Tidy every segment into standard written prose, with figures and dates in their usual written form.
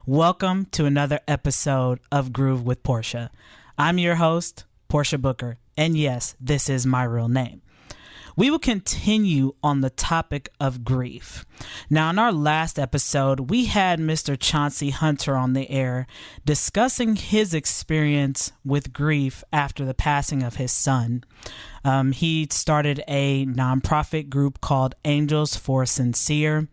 Welcome to another episode of Groove with Portia. I'm your host, Portia Booker, and yes, this is my real name. We will continue on the topic of grief. Now, in our last episode, we had Mr. Chauncey Hunter on the air discussing his experience with grief after the passing of his son. He started a nonprofit group called Angels for Sincere.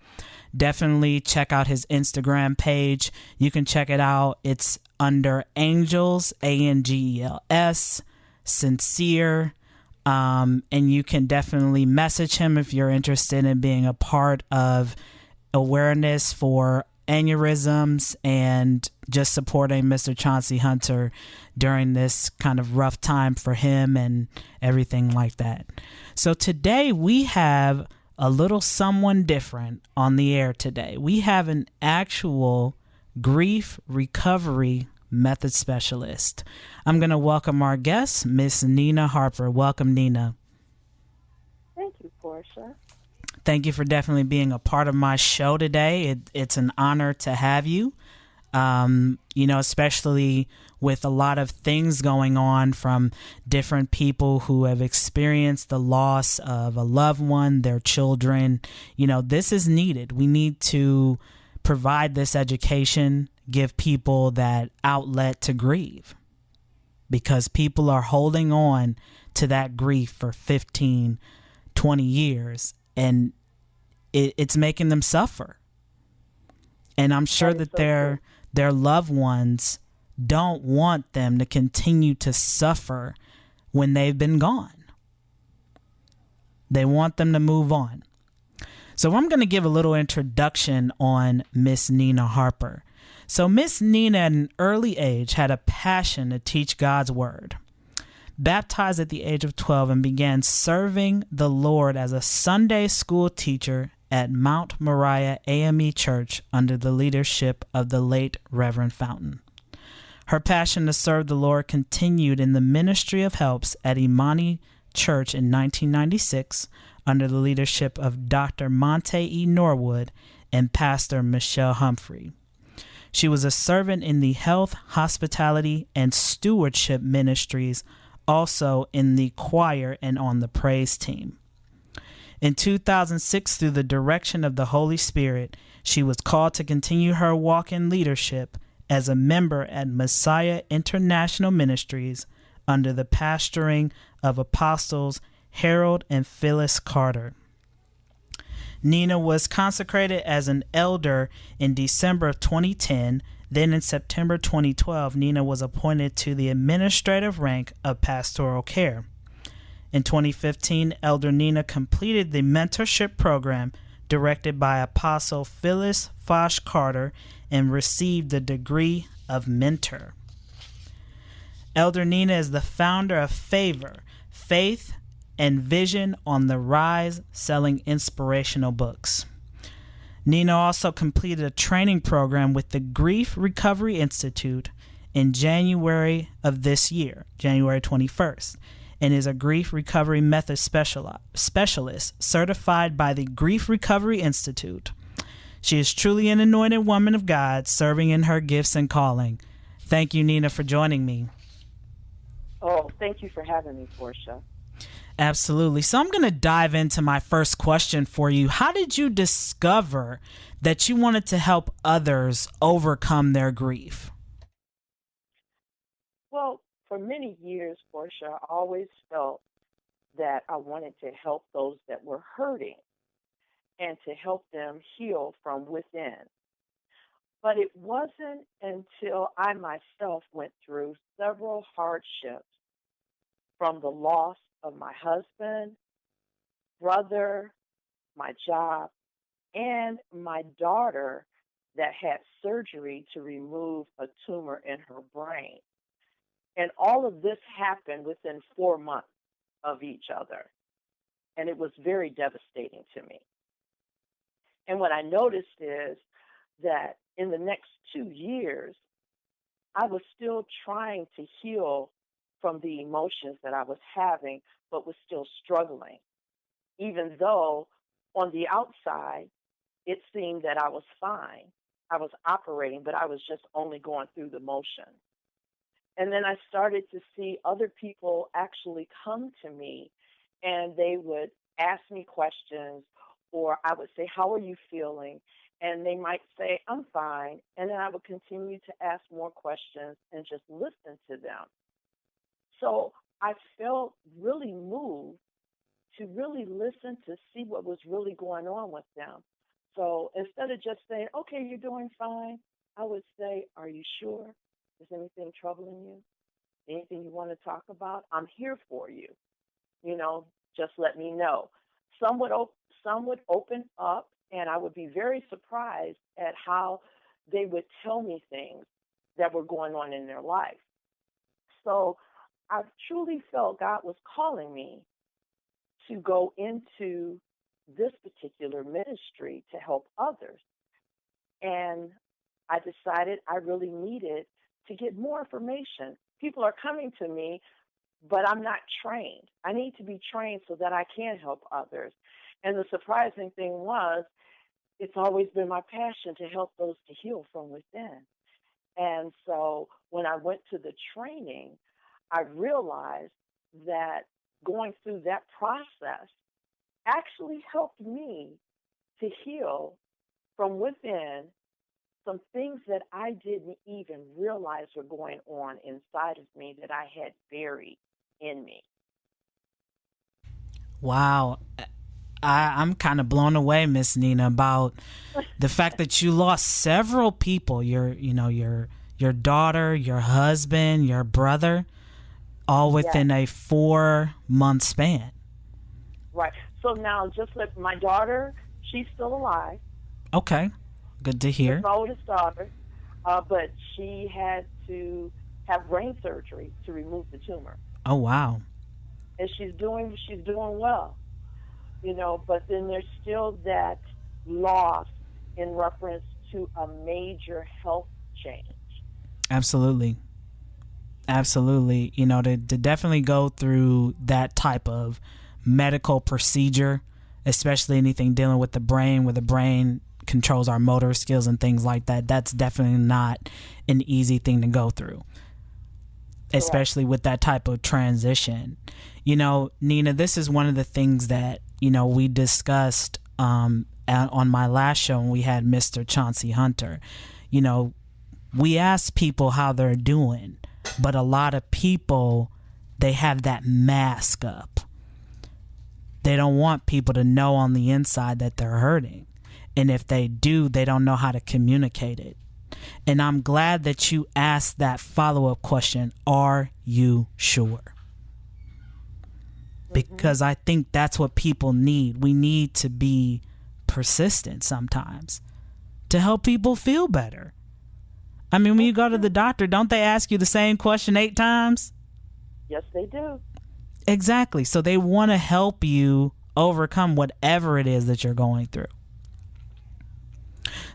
Definitely check out his Instagram page. You can check it out. It's under Angels, Angels, Sincere. And you can definitely message him if you're interested in being a part of awareness for aneurysms and just supporting Mr. Chauncey Hunter during this kind of rough time for him and everything like that. So today we have a little someone different on the air today. We have an actual grief recovery method specialist. I'm going to welcome our guest, Miss Nina Harper. Welcome, Nina. Thank you, Portia. Thank you for definitely being a part of my show today. It's an honor to have you, especially with a lot of things going on from different people who have experienced the loss of a loved one, their children. This is needed. We need to provide this education, give people that outlet to grieve, because people are holding on to that grief for 15, 20 years, and it's making them suffer. And I'm sure that their loved ones don't want them to continue to suffer when they've been gone. They want them to move on. So I'm going to give a little introduction on Miss Nina Harper. So Miss Nina at an early age had a passion to teach God's word. Baptized at the age of 12 and began serving the Lord as a Sunday school teacher at Mount Moriah AME Church under the leadership of the late Reverend Fountain. Her passion to serve the Lord continued in the ministry of helps at Imani Church in 1996 under the leadership of Dr. Monte E. Norwood and Pastor Michelle Humphrey. She was a servant in the health, hospitality, and stewardship ministries, also in the choir and on the praise team. In 2006, through the direction of the Holy Spirit, she was called to continue her walk in leadership as a member at Messiah International Ministries under the pastoring of Apostles Harold and Phyllis Carter. Nina was consecrated as an elder in December of 2010. Then in September 2012, Nina was appointed to the administrative rank of pastoral care. In 2015, Elder Nina completed the mentorship program directed by Apostle Phyllis Fosh Carter and received the degree of mentor. Elder Nina is the founder of Favor, Faith and Vision on the Rise, selling inspirational books. Nina also completed a training program with the Grief Recovery Institute in January of this year, January 21st, and is a grief recovery method specialist certified by the Grief Recovery Institute. She is truly an anointed woman of God, serving in her gifts and calling. Thank you, Nina, for joining me. Oh, thank you for having me, Portia. Absolutely. So I'm going to dive into my first question for you. How did you discover that you wanted to help others overcome their grief? Well, for many years, Portia, I always felt that I wanted to help those that were hurting and to help them heal from within. But it wasn't until I myself went through several hardships, from the loss of my husband, brother, my job, and my daughter, that had surgery to remove a tumor in her brain. And all of this happened within 4 months of each other. And it was very devastating to me. And what I noticed is that in the next 2 years, I was still trying to heal from the emotions that I was having, but was still struggling, even though on the outside, it seemed that I was fine. I was operating, but I was just only going through the motion. And then I started to see other people actually come to me, and they would ask me questions, or I would say, "How are you feeling?" And they might say, "I'm fine." And then I would continue to ask more questions and just listen to them. So I felt really moved to really listen to see what was really going on with them. So instead of just saying, "Okay, you're doing fine," I would say, "Are you sure? Is anything troubling you? Anything you want to talk about? I'm here for you. You know, just let me know." Some would some would open up, and I would be very surprised at how they would tell me things that were going on in their life. So I truly felt God was calling me to go into this particular ministry to help others. And I decided I really needed to get more information. People are coming to me, but I'm not trained. I need to be trained so that I can help others. And the surprising thing was, it's always been my passion to help those to heal from within. And so when I went to the training, I realized that going through that process actually helped me to heal from within some things that I didn't even realize were going on inside of me that I had buried in me. Wow. I'm kind of blown away, Miss Nina, about the fact that you lost several people. Your daughter, your husband, your brother, all Yes, within a 4 month span. right. So now, just like my daughter, she's still alive. Okay, good to That's hear. my oldest daughter, but she had to have brain surgery to remove the tumor, Oh wow. and she's doing well. But then there's still that loss in reference to a major health change. Absolutely. Absolutely. To definitely go through that type of medical procedure, especially anything dealing with the brain, where the brain controls our motor skills and things like that, that's definitely not an easy thing to go through, Correct. especially with that type of transition. Nina, this is one of the things that, we discussed on my last show when we had Mr. Chauncey Hunter. You know, we ask people how they're doing, but a lot of people, they have that mask up. They don't want people to know on the inside that they're hurting. And if they do, they don't know how to communicate it. And I'm glad that you asked that follow-up question, are you sure? Hmm. Because I think that's what people need. We need to be persistent sometimes to help people feel better. I mean, when That's you go to the true. doctor, don't they ask you the same question 8 times? Yes, they do. Exactly. So they want to help you overcome whatever it is that you're going through.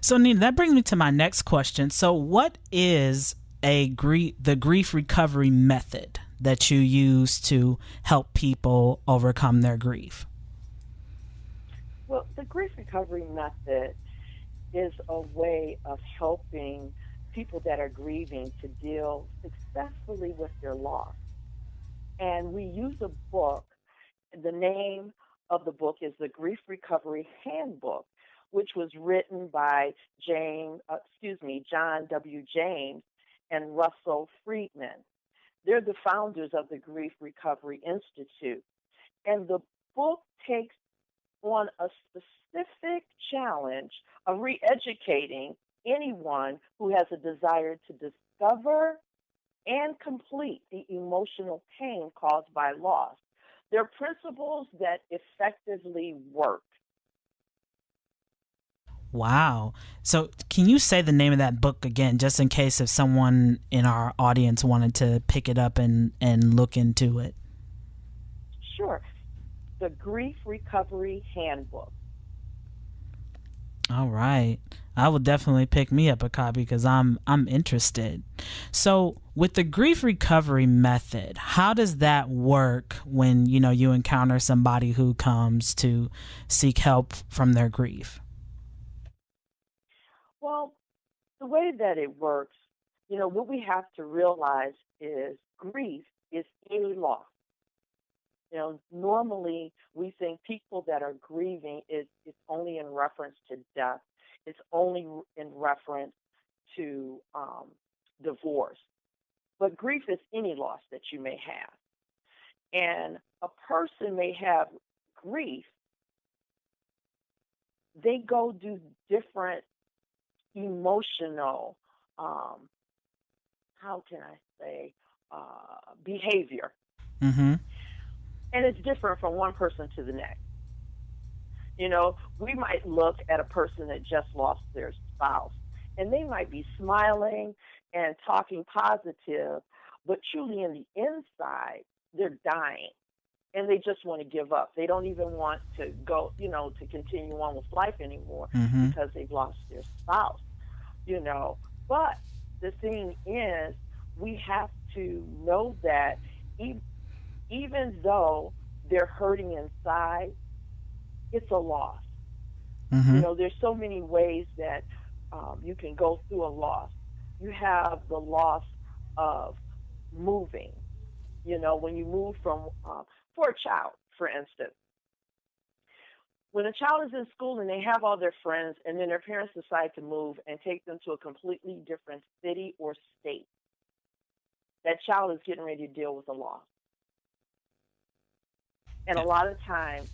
So Nina, that brings me to my next question. So what is the grief recovery method that you use to help people overcome their grief? Well, the grief recovery method is a way of helping people that are grieving to deal successfully with their loss. And we use a book. The name of the book is the Grief Recovery Handbook, which was written by John W. James and Russell Friedman. They're the founders of the Grief Recovery Institute. And the book takes on a specific challenge of re educating anyone who has a desire to discover and complete the emotional pain caused by loss. There are principles that effectively work. Wow. So can you say the name of that book again, just in case if someone in our audience wanted to pick it up and look into it? Sure. The Grief Recovery Handbook. All right. I will definitely pick me up a copy because I'm interested. So with the grief recovery method, how does that work when you encounter somebody who comes to seek help from their grief? Well, The way that it works, what we have to realize is grief is any loss. Normally we think people that are grieving it's only in reference to death. It's only in reference to divorce. But grief is any loss that you may have. And a person may have grief. They go do different emotional, how can I say, behavior. Mm-hmm. And it's different from one person to the next. We might look at a person that just lost their spouse, and they might be smiling and talking positive, but truly in the inside, they're dying. And they just want to give up. They don't even want to go, to continue on with life anymore Mm-hmm. because they've lost their spouse, But the thing is, we have to know that even though they're hurting inside, it's a loss. Mm-hmm. There's so many ways that you can go through a loss. You have the loss of moving. When you move from, for a child, for instance, when a child is in school and they have all their friends and then their parents decide to move and take them to a completely different city or state, that child is getting ready to deal with a loss. And a lot of times,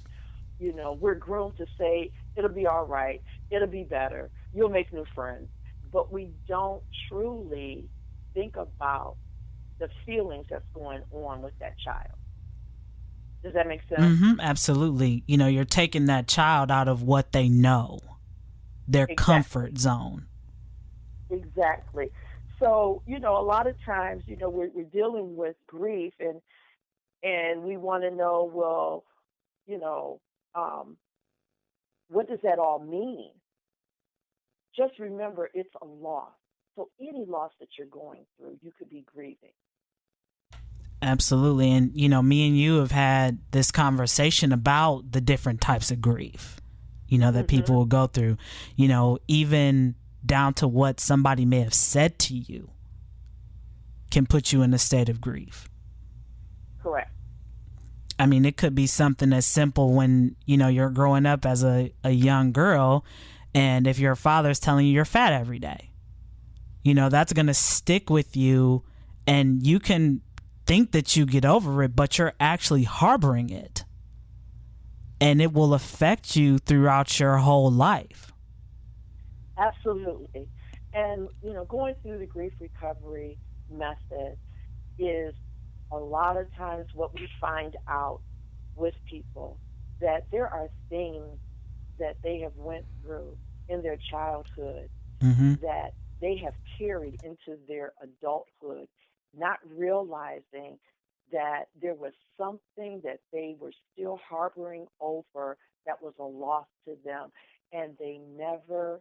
we're groomed to say, it'll be all right, it'll be better, you'll make new friends. But we don't truly think about the feelings that's going on with that child. Does that make sense? Mm-hmm. Absolutely. You're taking that child out of what they know, their Exactly. comfort zone. Exactly. So, a lot of times, we're dealing with grief and we want to know, well, you know, um, what does that all mean? Just remember it's a loss. So any loss that you're going through, you could be grieving. Absolutely. And, me and you have had this conversation about the different types of grief, that people Mhm. will go through, even down to what somebody may have said to you can put you in a state of grief. Correct. I mean, it could be something as simple when, you're growing up as a young girl, and if your father's telling you you're fat every day, that's going to stick with you, and you can think that you get over it, but you're actually harboring it, and it will affect you throughout your whole life. Absolutely. And, going through the grief recovery method is a lot of times what we find out with people that there are things that they have went through in their childhood Mm-hmm. that they have carried into their adulthood, not realizing that there was something that they were still harboring over that was a loss to them, and they never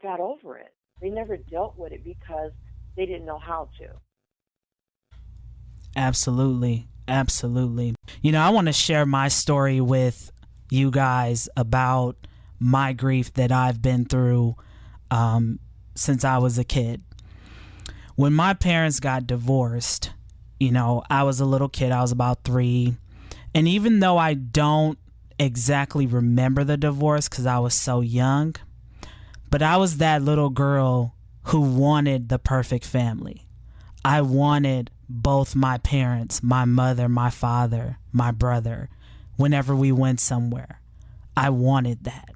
got over it. They never dealt with it because they didn't know how to. Absolutely. Absolutely. I want to share my story with you guys about my grief that I've been through since I was a kid. When my parents got divorced, I was a little kid. I was about 3. And even though I don't exactly remember the divorce because I was so young, but I was that little girl who wanted the perfect family. I wanted both my parents, my mother, my father, my brother, whenever we went somewhere. I wanted that.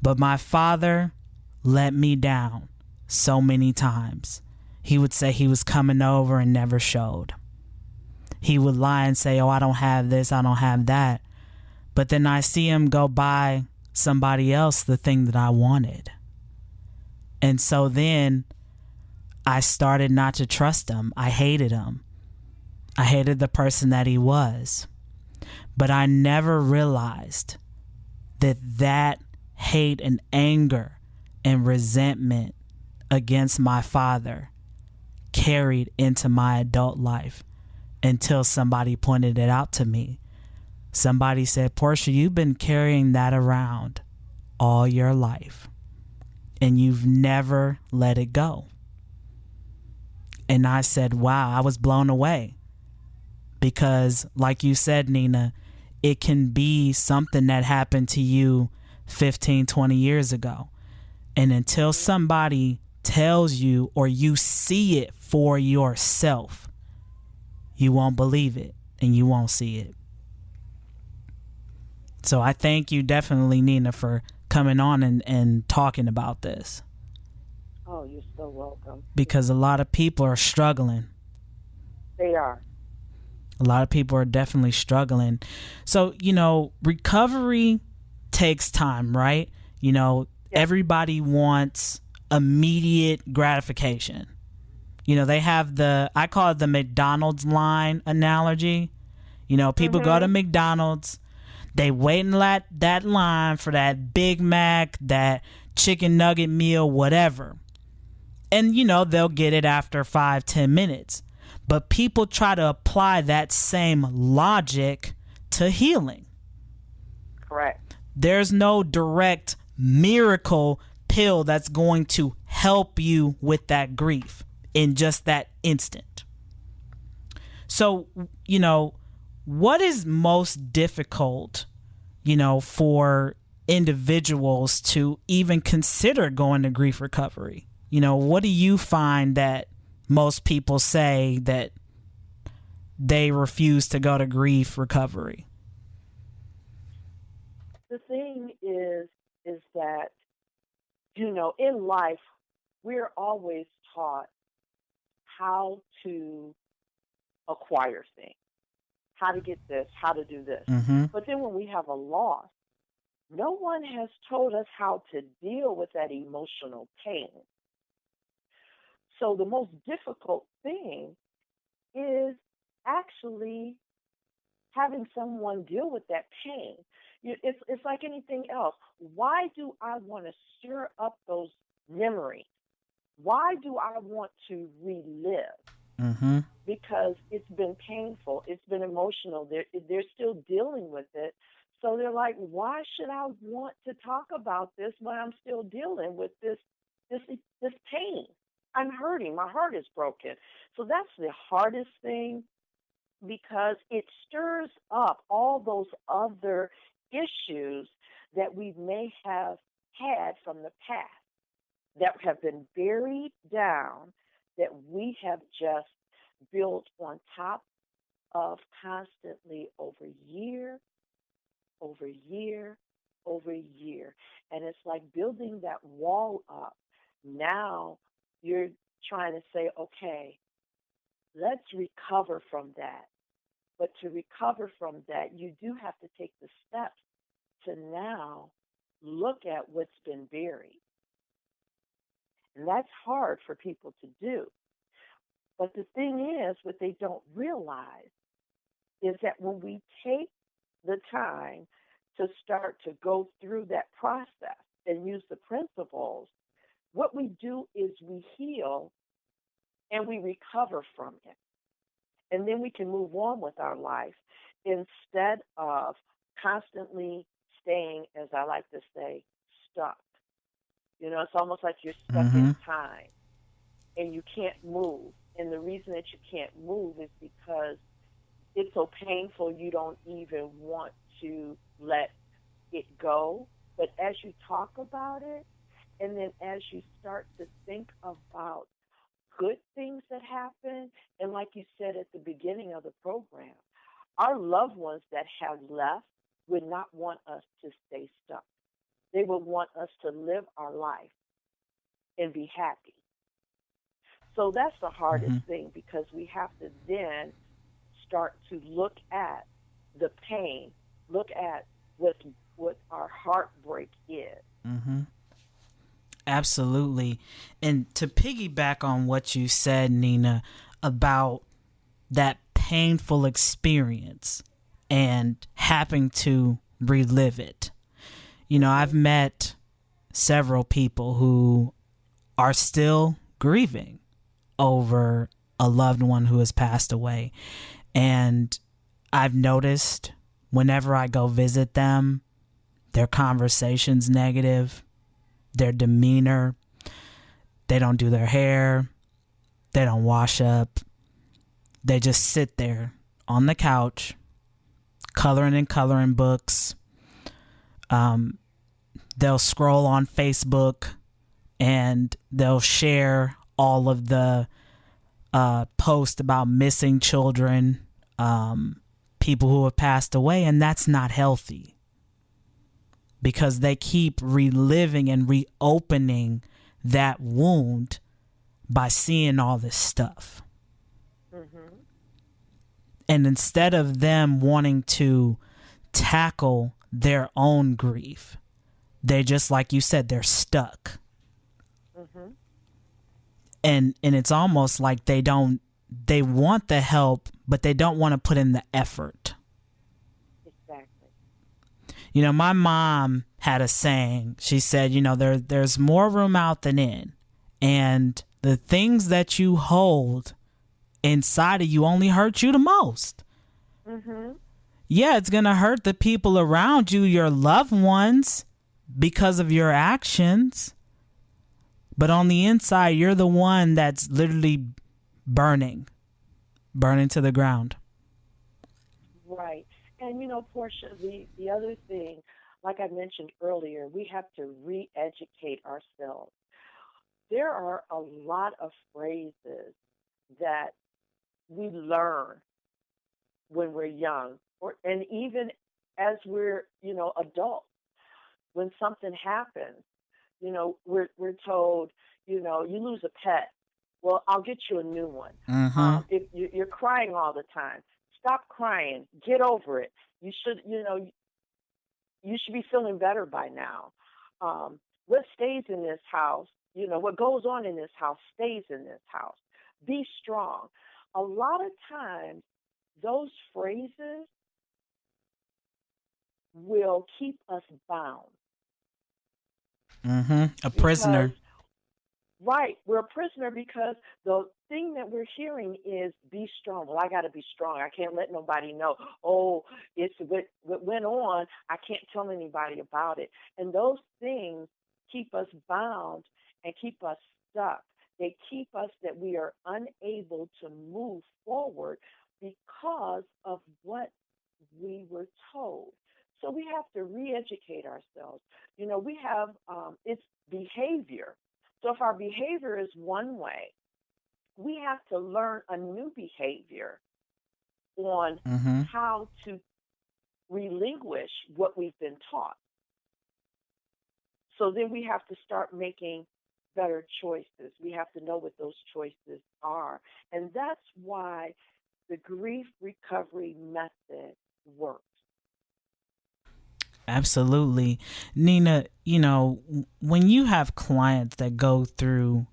But my father let me down so many times. He would say he was coming over and never showed. He would lie and say, oh, I don't have this, I don't have that. But then I see him go buy somebody else the thing that I wanted. And so then I started not to trust him. I hated him. I hated the person that he was. But I never realized that hate and anger and resentment against my father carried into my adult life until somebody pointed it out to me. Somebody said, Portia, you've been carrying that around all your life. and you've never let it go. And I said, wow, I was blown away. Because like you said, Nina, it can be something that happened to you 15, 20 years ago. And until somebody tells you or you see it for yourself, you won't believe it and you won't see it. So I thank you definitely, Nina, for coming on and talking about this. Oh, you're so welcome. Because a lot of people are struggling. They are. A lot of people are definitely struggling. So, you know, recovery takes time, right? You know, everybody wants immediate gratification. You know, they have I call it the McDonald's line analogy. You know, people go to McDonald's, they wait in that line for that Big Mac, that chicken nugget meal, whatever. And, you know, they'll get it after 5-10 minutes. But people try to apply that same logic to healing. Correct. There's no direct miracle pill that's going to help you with that grief in just that instant. So, you know, what is most difficult, you know, for individuals to even consider going to grief recovery? You know, what do you find that most people say that they refuse to go to grief recovery? The thing is that, you know, in life, we're always taught how to acquire things, how to get this, how to do this. Mm-hmm. But then when we have a loss, no one has told us how to deal with that emotional pain. So the most difficult thing is actually having someone deal with that pain. It's like anything else. Why do I want to stir up those memories? Why do I want to relive? Mm-hmm. Because it's been painful. It's been emotional. They're still dealing with it. So they're like, why should I want to talk about this when I'm still dealing with this pain? I'm hurting. My heart is broken. So that's the hardest thing, because it stirs up all those other issues that we may have had from the past that have been buried down, that we have just built on top of constantly over year, over year, over year. And it's like building that wall up. Now you're trying to say, okay, let's recover from that. But to recover from that, you do have to take the steps to now look at what's been buried. And that's hard for people to do. But the thing is, what they don't realize is that when we take the time to start to go through that process and use the principles, what we do is we heal and we recover from it. And then we can move on with our life instead of constantly staying, as I like to say, stuck. You know, it's almost like you're stuck in time and you can't move. And the reason that you can't move is because it's so painful you don't even want to let it go. But as you talk about it, and then as you start to think about good things that happen, and like you said at the beginning of the program, our loved ones that have left would not want us to stay stuck. They would want us to live our life and be happy. So that's the hardest thing, because we have to then start to look at the pain, look at what our heartbreak is. Mm-hmm. Absolutely. And to piggyback on what you said, Nina, about that painful experience and having to relive it. You know, I've met several people who are still grieving over a loved one who has passed away. And I've noticed whenever I go visit them, their conversation's negative, their demeanor They don't do their hair. They don't wash up. They just sit there on the couch, coloring and coloring books. They'll scroll on Facebook and they'll share all of the posts about missing children, people who have passed away, and that's not healthy because they keep reliving and reopening that wound by seeing all this stuff. Mm-hmm. And instead of them wanting to tackle their own grief, they just, like you said, they're stuck. Mm-hmm. And it's almost like they want the help, but they don't want to put in the effort. Exactly. You know, my mom had a saying. She said, you know, there's more room out than in. And the things that you hold inside of you only hurt you the most. Mm-hmm. Yeah, it's going to hurt the people around you, your loved ones, because of your actions. But on the inside, you're the one that's literally burning to the ground. Right. And Portia, the other thing, like I mentioned earlier, we have to re-educate ourselves. There are a lot of phrases that we learn when we're young, and even as we're, adults. When something happens, we're told, you lose a pet. Well, I'll get you a new one. Mm-hmm. If you're crying all the time, stop crying. Get over it. You should be feeling better by now. What stays in this house, what goes on in this house stays in this house. Be strong. A lot of times, those phrases will keep us bound Mm-hmm. A because, prisoner. right, we're a prisoner because the thing that we're hearing is be strong. Well, I got to be strong. I can't let nobody know. Oh, it's what went on. I can't tell anybody about it. And those things keep us bound and keep us stuck. They keep us that we are unable to move forward because of what we were told. So we have to re-educate ourselves. We have it's behavior. So if our behavior is one way, we have to learn a new behavior on Mm-hmm. how to relinquish what we've been taught. So then we have to start making better choices. We have to know what those choices are. And that's why the grief recovery method works. Absolutely. Nina, you know, when you have clients that go through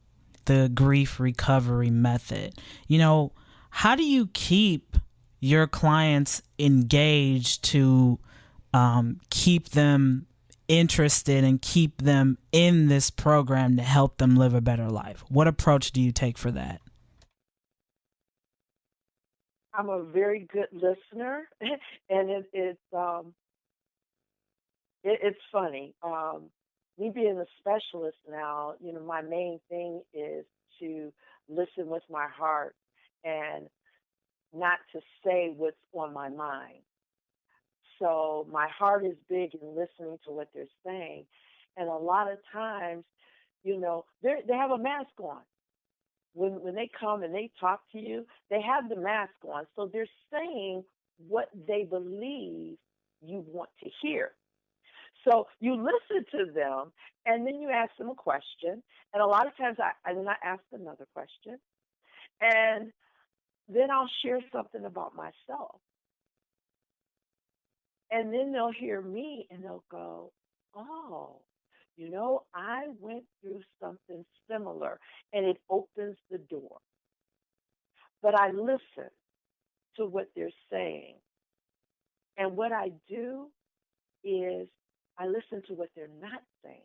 the grief recovery method, you know, how do you keep your clients engaged to keep them interested and keep them in this program to help them live a better life? What approach do you take for that? I'm a very good listener, and it's funny. Me being a specialist now, my main thing is to listen with my heart and not to say what's on my mind. So my heart is big in listening to what they're saying, and a lot of times, they have a mask on. When they come and they talk to you, they have the mask on, so they're saying what they believe you want to hear. So you listen to them, and then you ask them a question. And a lot of times then I ask another question. And then I'll share something about myself. And then they'll hear me and they'll go, oh, I went through something similar. And it opens the door. But I listen to what they're saying. And what I do is I listen to what they're not saying.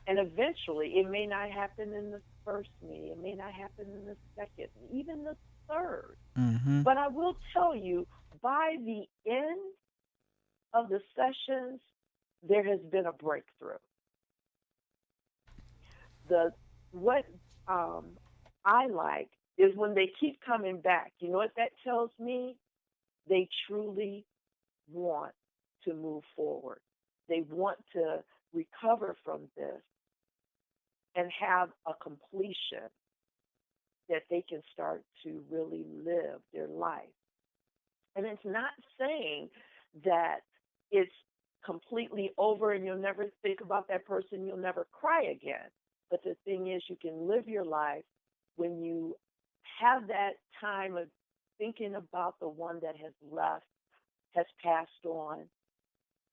And eventually, it may not happen in the first meeting, it may not happen in the second, even the third. Mm-hmm. But I will tell you, by the end of the sessions, there has been a breakthrough. the what I like is when they keep coming back. You know what that tells me? They truly want to move forward. They want to recover from this and have a completion that they can start to really live their life. And it's not saying that it's completely over and you'll never think about that person, you'll never cry again. But the thing is, you can live your life when you have that time of thinking about the one that has left, has passed on.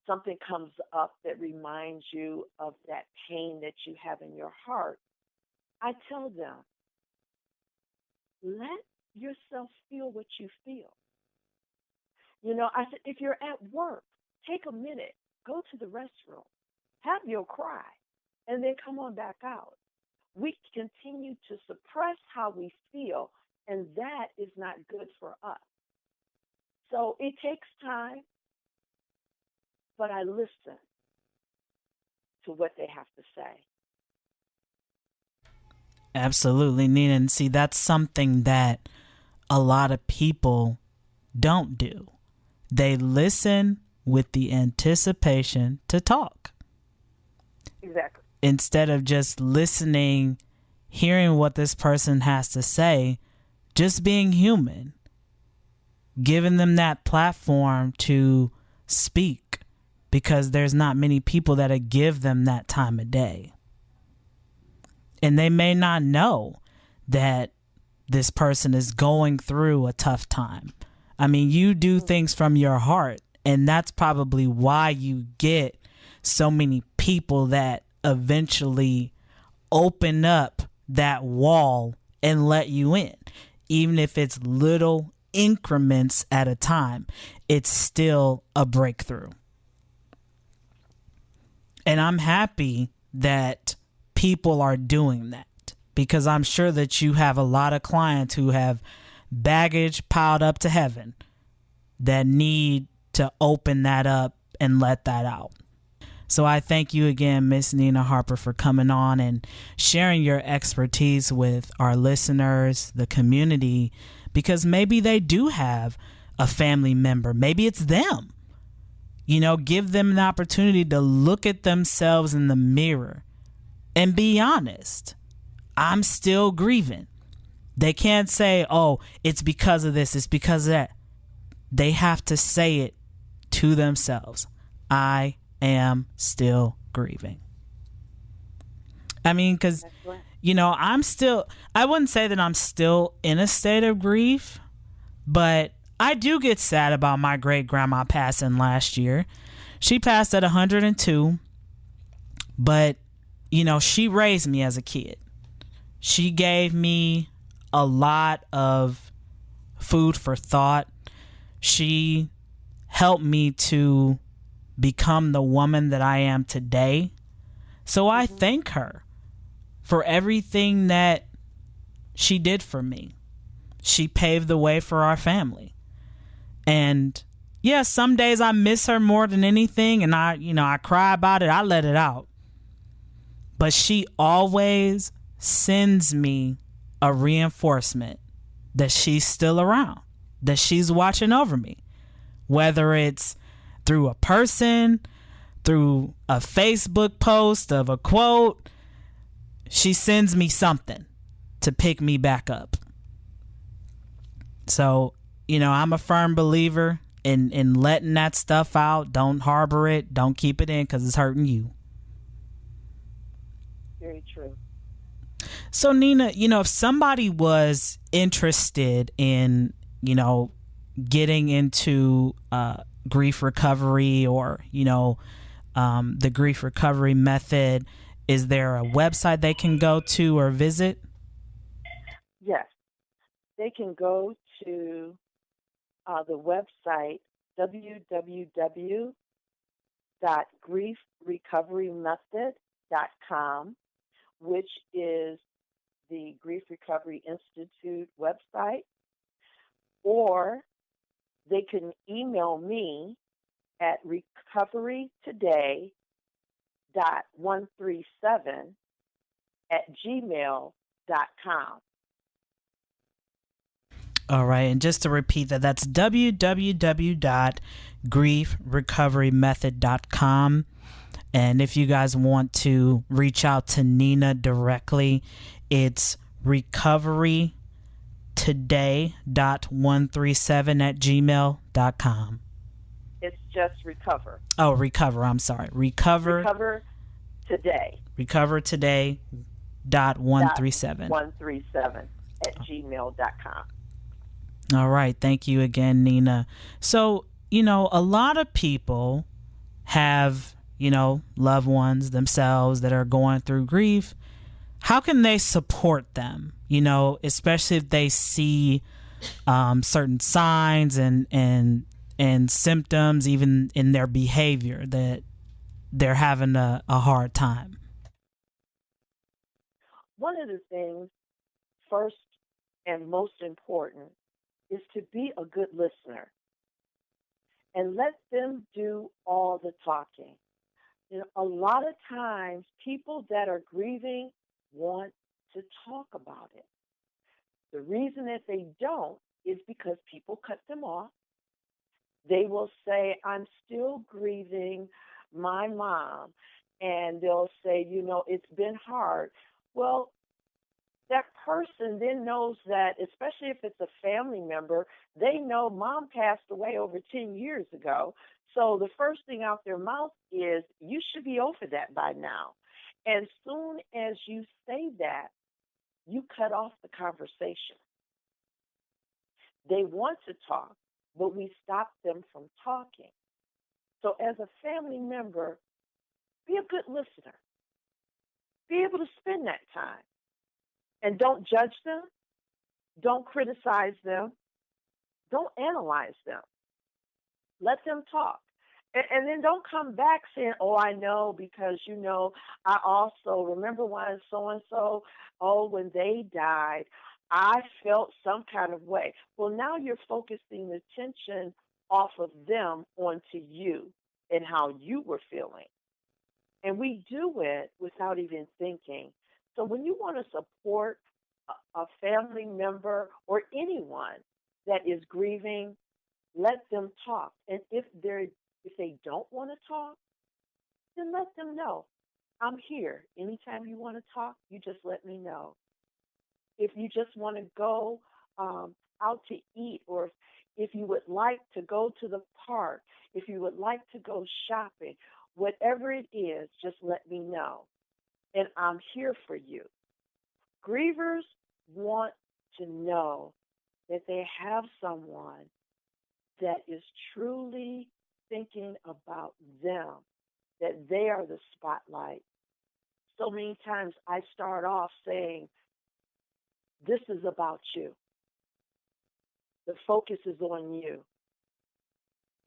Something comes up that reminds you of that pain that you have in your heart. I tell them, let yourself feel what you feel. I said, if you're at work, take a minute, go to the restroom, have your cry, and then come on back out. We continue to suppress how we feel, and that is not good for us. So it takes time, but I listen to what they have to say. Absolutely, Nina. And see, that's something that a lot of people don't do. They listen with the anticipation to talk. Exactly. Instead of just listening, hearing what this person has to say, just being human, giving them that platform to speak, because there's not many people that'll give them that time of day. And they may not know that this person is going through a tough time. I mean, you do things from your heart, and that's probably why you get so many people that eventually open up that wall and let you in. Even if it's little increments at a time, it's still a breakthrough. And I'm happy that people are doing that, because I'm sure that you have a lot of clients who have baggage piled up to heaven that need to open that up and let that out. So I thank you again, Miss Nina Harper, for coming on and sharing your expertise with our listeners, the community, because maybe they do have a family member. Maybe it's them. Give them an opportunity to look at themselves in the mirror and be honest. I'm still grieving. They can't say, oh, it's because of this, it's because of that. They have to say it to themselves. I am still grieving. I mean, because, I wouldn't say that I'm still in a state of grief, but I do get sad about my great grandma passing last year. She passed at 102, but, she raised me as a kid. She gave me a lot of food for thought. She helped me to become the woman that I am today. So I thank her for everything that she did for me. She paved the way for our family. And yeah, some days I miss her more than anything, and I cry about it. I let it out. But she always sends me a reinforcement that she's still around, that she's watching over me, whether it's through a person, through a Facebook post of a quote. She sends me something to pick me back up. So, I'm a firm believer in letting that stuff out. Don't harbor it. Don't keep it in, because it's hurting you. Very true. So, Nina, if somebody was interested in, getting into grief recovery, or, the grief recovery method, is there a website they can go to or visit? Yes. They can go to the website www.griefrecoverymethod.com, which is the Grief Recovery Institute website, or they can email me at recoverytoday.137 gmail.com. All right. And just to repeat that, that's www.griefrecoverymethod.com. And if you guys want to reach out to Nina directly, it's recoverytoday.137@gmail.com. It's just recover. Oh, recover. I'm sorry. Recover today. Recovertoday.137. 137 at gmail.com. All right. Thank you again, Nina. So, a lot of people have, loved ones themselves that are going through grief. How can they support them? Especially if they see certain signs and symptoms, even in their behavior, that they're having a hard time. One of the things, first and most important, is to be a good listener and let them do all the talking. A lot of times people that are grieving want to talk about it. The reason that they don't is because people cut them off. They will say, I'm still grieving my mom. And they'll say, it's been hard. Well, that person then knows that, especially if it's a family member, they know mom passed away over 10 years ago. So the first thing out their mouth is, you should be over that by now. And soon as you say that, you cut off the conversation. They want to talk, but we stop them from talking. So as a family member, be a good listener. Be able to spend that time. And don't judge them. Don't criticize them. Don't analyze them. Let them talk. And then don't come back saying, oh, I know, because, I also remember when so-and-so, when they died, I felt some kind of way. Well, now you're focusing the attention off of them onto you and how you were feeling. And we do it without even thinking. So when you want to support a family member or anyone that is grieving, let them talk. And if they don't want to talk, then let them know. I'm here. Anytime you want to talk, you just let me know. If you just want to go out to eat, or if you would like to go to the park, if you would like to go shopping, whatever it is, just let me know. And I'm here for you. Grievers want to know that they have someone that is truly thinking about them, that they are the spotlight. So many times I start off saying, this is about you. The focus is on you.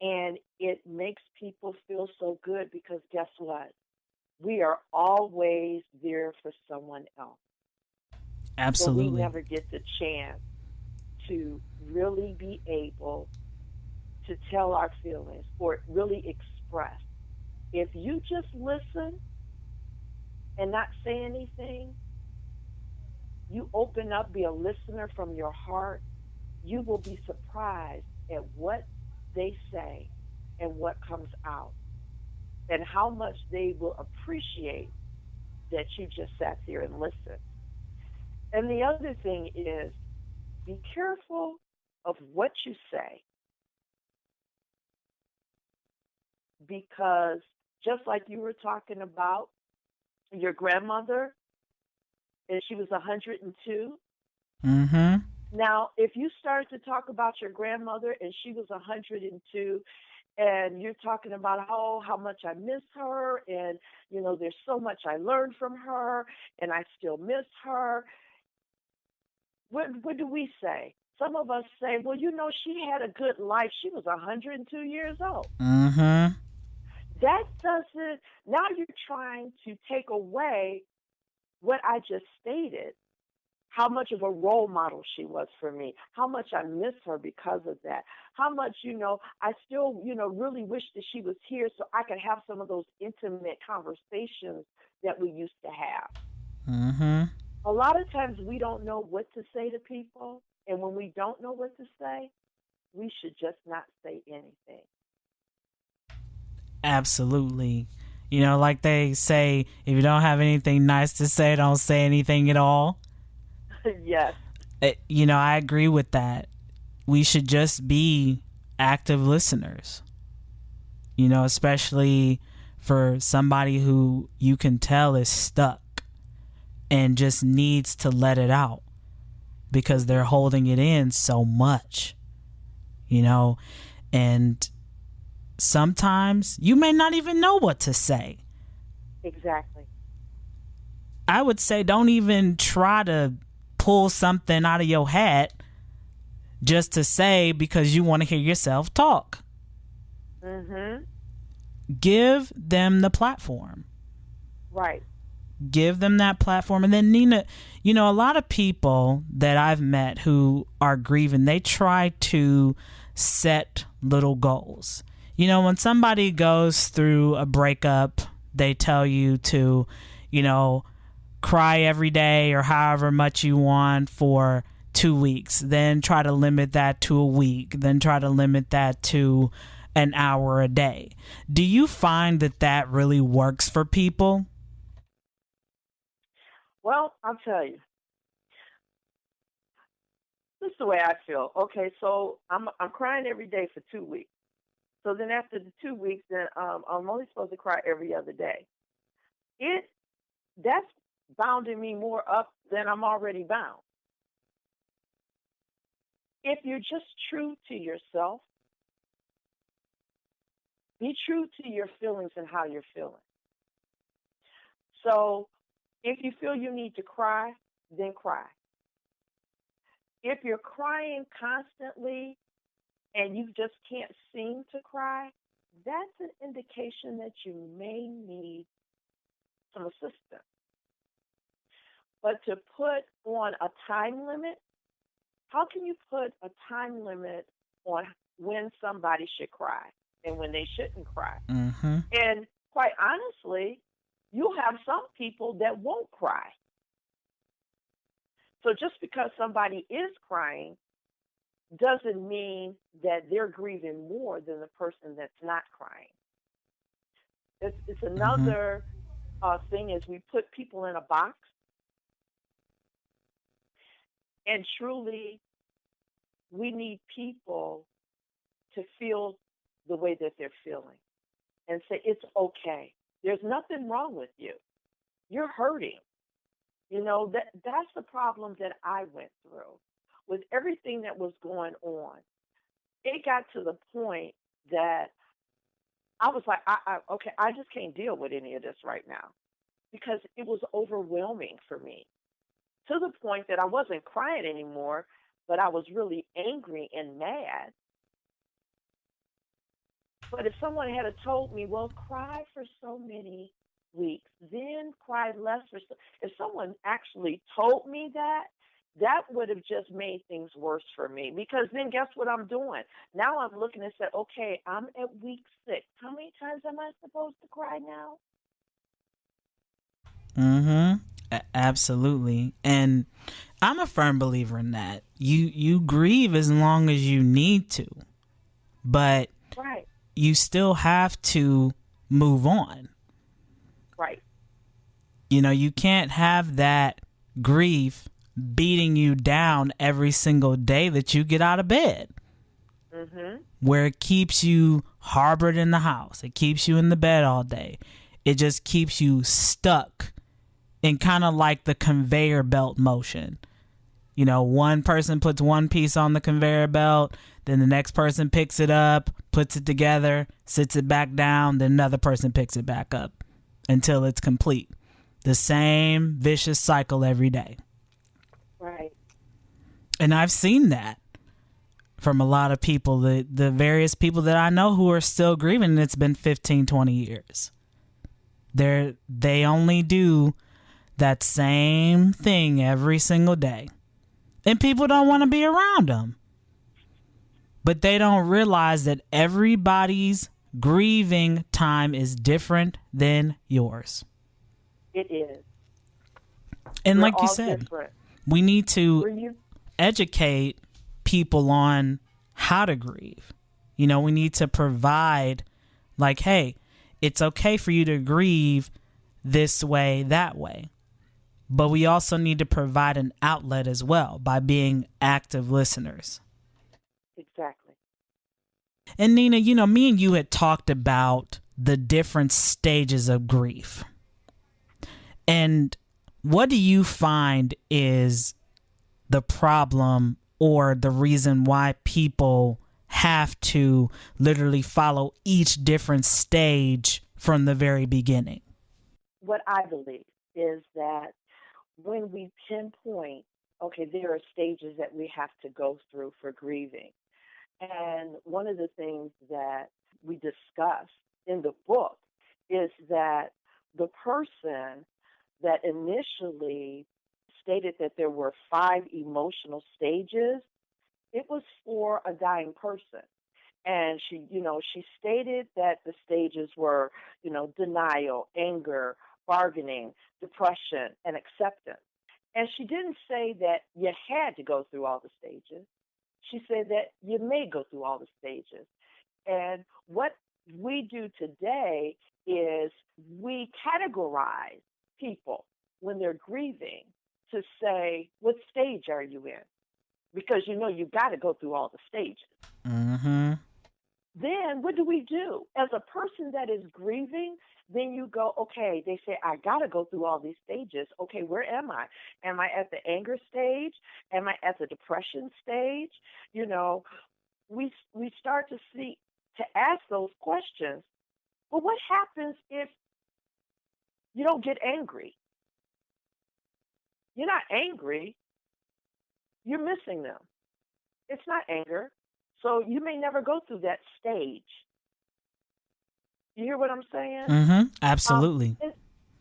And it makes people feel so good because guess what? We are always there for someone else. Absolutely. So we never get the chance to really be able to tell our feelings or really express. If you just listen and not say anything, you open up, be a listener from your heart, you will be surprised at what they say and what comes out and how much they will appreciate that you just sat there and listened. And the other thing is, be careful of what you say, because just like you were talking about your grandmother, and she was 102. Mm-hmm. Now, if you started to talk about your grandmother and she was 102, and you're talking about how much I miss her, and there's so much I learned from her, and I still miss her. What do we say? Some of us say, well, she had a good life. She was 102 years old. Mm-hmm. That doesn't. Now you're trying to take away what I just stated. How much of a role model she was for me, how much I miss her because of that, how much, I still, really wish that she was here so I could have some of those intimate conversations that we used to have. Mm-hmm. A lot of times we don't know what to say to people, and when we don't know what to say, we should just not say anything. Absolutely. Like they say, if you don't have anything nice to say, don't say anything at all. Yes, I agree with that. We should just be active listeners, especially for somebody who you can tell is stuck and just needs to let it out because they're holding it in so much, and sometimes you may not even know what to say. exactly. I would say don't even try to pull something out of your hat just to say because you want to hear yourself talk. Mhm. Give them the platform. Right. Give them that platform. And then, Nina, a lot of people that I've met who are grieving, they try to set little goals. When somebody goes through a breakup, they tell you to, cry every day or however much you want for 2 weeks, then try to limit that to a week, then try to limit that to an hour a day. Do you find that that really works for people? Well, I'll tell you. This is the way I feel. Okay, so I'm crying every day for 2 weeks. So then after the 2 weeks, then I'm only supposed to cry every other day. It That's bounding me more up than I'm already bound. If you're just true to yourself, be true to your feelings and how you're feeling. So if you feel you need to cry, then cry. If you're crying constantly and you just can't seem to cry, that's an indication that you may need some assistance. But to put on a time limit, how can you put a time limit on when somebody should cry and when they shouldn't cry? Mm-hmm. And quite honestly, you'll have some people that won't cry. So just because somebody is crying doesn't mean that they're grieving more than the person that's not crying. It's Mm-hmm. another thing is we put people in a box, and truly we need people to feel the way that they're feeling and say it's okay. There's nothing wrong with you. You're hurting. That's the problem that I went through with everything that was going on. It got to the point that I was like, okay, I just can't deal with any of this right now because it was overwhelming for me to the point that I wasn't crying anymore, but I was really angry and mad. But if someone had told me, well, cry for so many weeks, then cry less for so, if someone actually told me that, that would have just made things worse for me because then guess what I'm doing? Now I'm looking and said, okay, I'm at week 6. How many times am I supposed to cry now? Mm-hmm. Absolutely. And I'm a firm believer in that. You grieve as long as you need to, but Right, you still have to move on. right. You can't have that grief beating you down every single day that you get out of bed, Mhm. where it keeps you harbored in the house. It keeps you in the bed all day. It just keeps you stuck in kind of like the conveyor belt motion. One person puts one piece on the conveyor belt, then the next person picks it up, puts it together, sits it back down, then another person picks it back up until it's complete. The same vicious cycle every day. Right. And I've seen that from a lot of people, the various people that I know who are still grieving, and it's been 15, 20 years. They only do that same thing every single day. And people don't want to Mhm. be around them. But they don't realize that everybody's grieving time is different than yours. It is. And We're like you all said, different. we need to We're you. educate people on how to grieve. We need to provide, like, hey, it's okay for you to grieve this way, that way. But we also need to provide an outlet as well by being active listeners. Exactly. And Nina, me and you had talked about the different stages of grief. And what do you find is the problem or the reason why people have to literally follow each different stage from the very beginning? What I believe is that when we pinpoint, okay, there are stages that we have to go through for grieving. And one of the things that we discuss in the book is that the person that initially stated that there were 5 emotional stages, it was for a dying person. And she stated that the stages were, denial, anger, bargaining, depression, and acceptance. And she didn't say that you had to go through all the stages. She said that you may go through all the stages. And what we do today is we categorize people when they're grieving to say, what stage are you in? Because you've got to go through all the stages. Mm-hmm. Then what do we do? As a person that is grieving, then you go, okay, they say, I got to go through all these stages. Okay, where am I? Am I at the anger stage? Am I at the depression stage? You know, we start to see, to ask those questions. But what happens if you don't get angry? You're not angry, you're missing them. It's not anger. So you may never go through that stage. You hear what I'm saying? Mm-hmm. Um, Absolutely.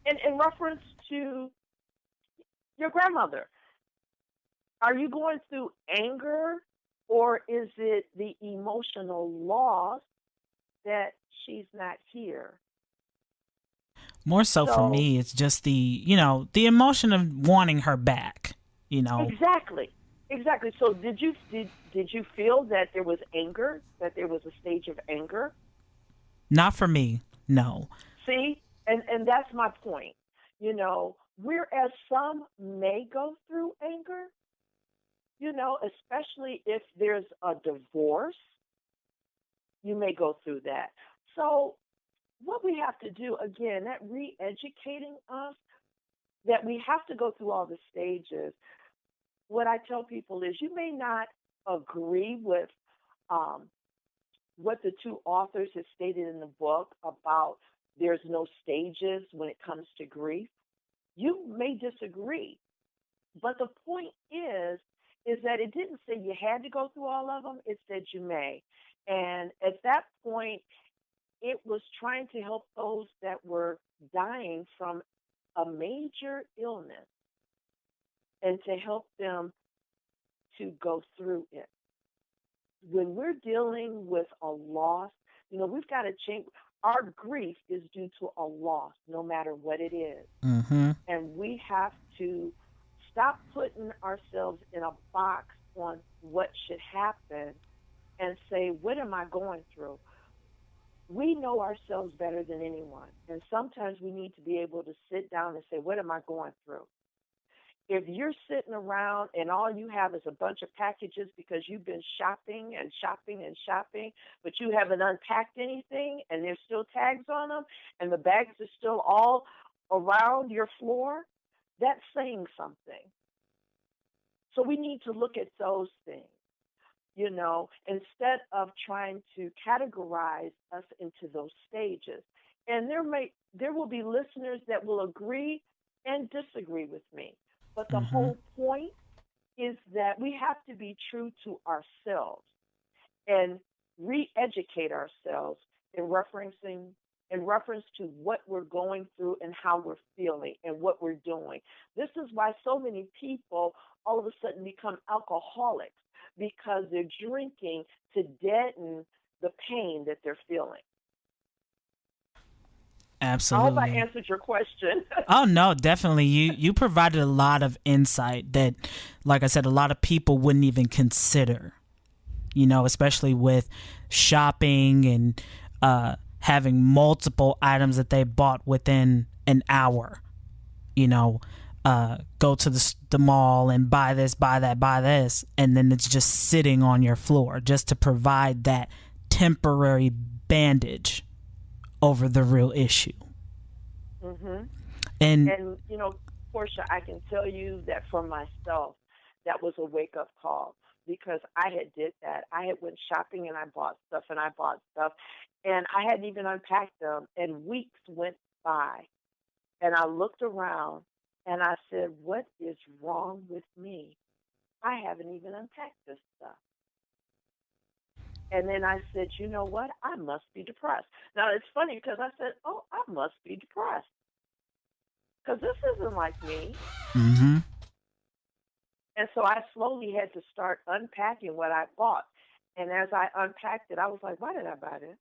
in reference to your grandmother, are you going through anger or is it the emotional loss that she's not here? More so for So me, it's just the emotion of wanting her back. You know, exactly, exactly. So did you feel that there was anger, that there was a stage of anger? not for me. No. See, and that's my point. Whereas some may go through anger, especially if there's a divorce, you may go through that. So what we have to do again, that re-educating us, that we have to go through all the stages. What I tell people is you may not agree with um, what the two authors have stated in the book about there's no stages when it comes to grief. You may disagree, but the point is that it didn't say you had to go through all of them. It said you may. And at that point, it was trying to help those that were dying from a major illness and to help them to go through it. When we're dealing with a loss, we've got to change. Our grief is due to a loss, no matter what it is. Mm-hmm. And we have to stop putting ourselves in a box on what should happen and say, what am I going through? We know ourselves better than anyone. And sometimes we need to be able to sit down and say, what am I going through? If you're sitting around and all you have is a bunch of packages because you've been shopping and shopping and shopping, but you haven't unpacked anything and there's still tags on them and the bags are still all around your floor, that's saying something. So we need to look at those things, instead of trying to categorize us into those stages. And there will be listeners that will agree and disagree with me. But the Mm-hmm. whole point is that we have to be true to ourselves and re-educate ourselves in reference to what we're going through and how we're feeling and what we're doing. This is why so many people all of a sudden become alcoholics because they're drinking to deaden the pain that they're feeling. I hope I Absolutely. answered your question. Oh no, definitely. You provided a lot of insight that, like I said, a lot of people wouldn't even consider. Especially with shopping and having multiple items that they bought within an hour. You know, go to the mall and buy this, buy that, buy this, and then it's just sitting on your floor just to provide that temporary bandage over the real issue. hmm And And, Portia, I can tell you that for myself, that was a wake up call because I had did that. I had went shopping and I bought stuff and I bought stuff and I hadn't even unpacked them and weeks went by and I looked around and I said, what is wrong with me? I haven't even unpacked this stuff. And then I said, you know what? I must be depressed. Now it's funny because I said, oh, I must be depressed because this isn't like me. hmm And so I slowly had to start unpacking what I bought. And as I unpacked it, I was like, why did I buy this?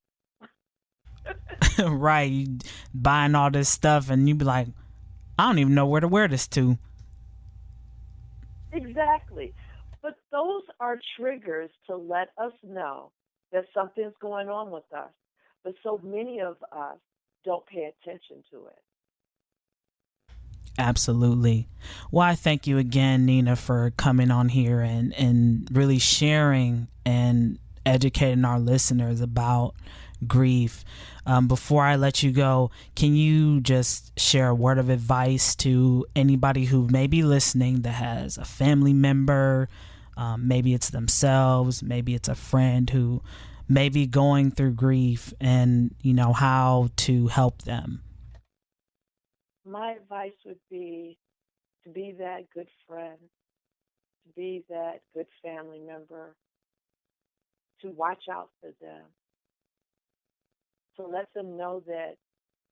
right, you buying all this stuff, and you be like, I don't even know where to wear this to. Exactly. But those are triggers to let us know that something's going on with us. But so many of us don't pay attention to it. Absolutely. Well, I thank you again, Nina, for coming on here and really sharing and educating our listeners about grief. Before I let you go, can you just share a word of advice to anybody who may be listening that has a family member? Maybe it's themselves, maybe it's a friend who may be going through grief, and how to help them. My advice would be to be that good friend, to be that good family member, to watch out for them, to let them know that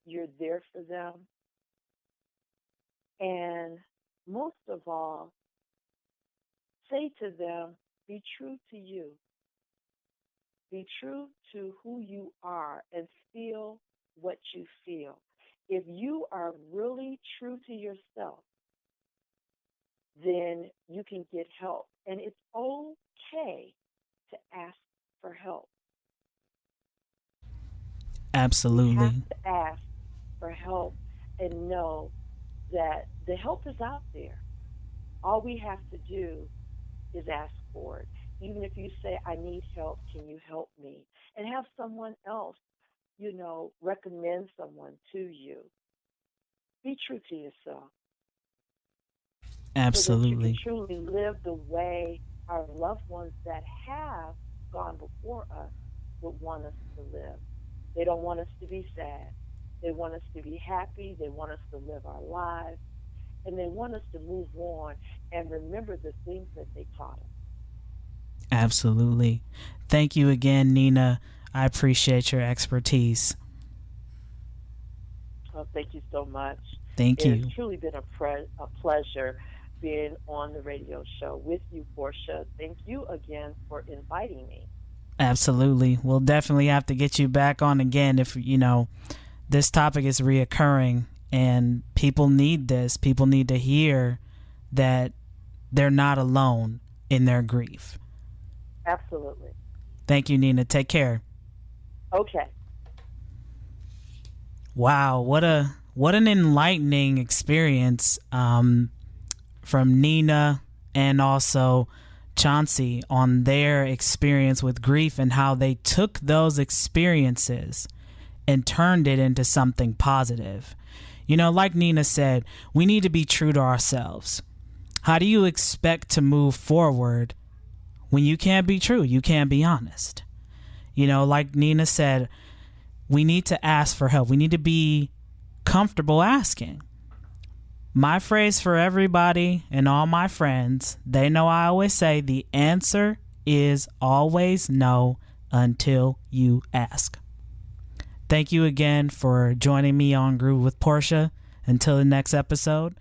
you're there for them. And most of all, say to them, be true to you. Be true to who you are and feel what you feel. If you are really true to yourself, then you can get help. And it's okay to ask for help. We have Absolutely. to ask for help and know that the help is out there. All we have to do is ask for it. Even if you say, I need help, can you help me? And have someone else, recommend someone to you. Be true to yourself so that you can Absolutely. truly live the way our loved ones that have gone before us would want us to live. They don't want us to be sad. They want us to be happy. They want us to live our lives. And they want us to move on and remember the things that they taught us. Absolutely. Thank you again, Nina. I appreciate your expertise. Oh, thank you so much. Thank It has you. truly been a pleasure being on the radio show with you, Portia. Thank you again for inviting me. Absolutely. We'll definitely have to get you back on again if, this topic is reoccurring and people need this. People need to hear that they're not alone in their grief. Absolutely. Thank you, Nina. Take care. Okay. Wow, what an enlightening experience from Nina and also Chauncey on their experience with grief and how they took those experiences and turned it into something positive. Like Nina said, we need to be true to ourselves. How do you expect to move forward when you can't be true? You can't be honest. Like Nina said, we need to ask for help. We need to be comfortable asking. My phrase for everybody and all my friends, they know I always say the answer is always no until you ask. Thank you again for joining me on Groove with Portia. Until the next episode,